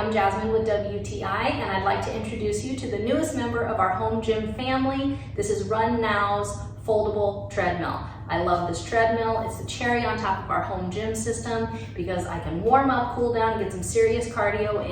I'm Jasmine with WTI, and I'd like to introduce you to the newest member of our home gym family. This is RUNOW's Foldable Treadmill. I love this treadmill. It's the cherry on top of our home gym system because I can warm up, cool down, get some serious cardio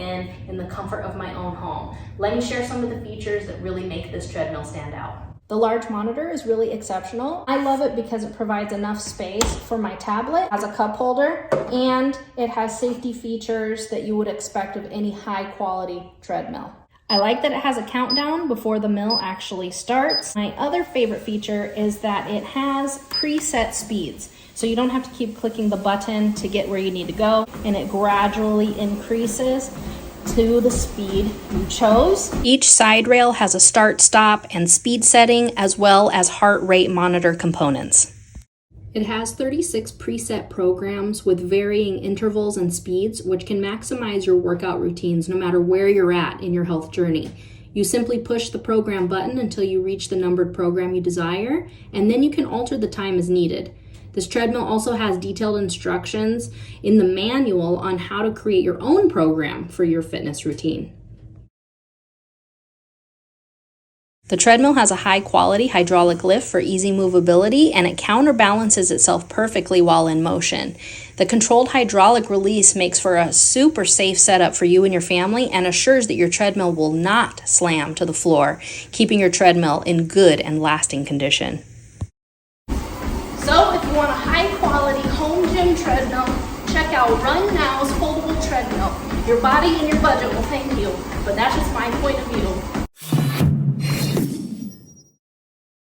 in the comfort of my own home. Let me share some of the features that really make this treadmill stand out. The large monitor is really exceptional. I love it because it provides enough space for my tablet, has a cup holder, and it has safety features that you would expect of any high quality treadmill. I like that it has a countdown before the mill actually starts. My other favorite feature is that it has preset speeds. So you don't have to keep clicking the button to get where you need to go, and it gradually increases to the speed you chose. Each side rail has a start, stop, and speed setting, as well as heart rate monitor components. It has 36 preset programs with varying intervals and speeds, which can maximize your workout routines no matter where you're at in your health journey. You simply push the program button until you reach the numbered program you desire, and then you can alter the time as needed. This treadmill also has detailed instructions in the manual on how to create your own program for your fitness routine. The treadmill has a high-quality hydraulic lift for easy movability, and it counterbalances itself perfectly while in motion. The controlled hydraulic release makes for a super safe setup for you and your family and assures that your treadmill will not slam to the floor, keeping your treadmill in good and lasting condition. So if you want a high-quality home gym treadmill, check out RUNOW's Foldable Treadmill. Your body and your budget will thank you, but that's just my point of view.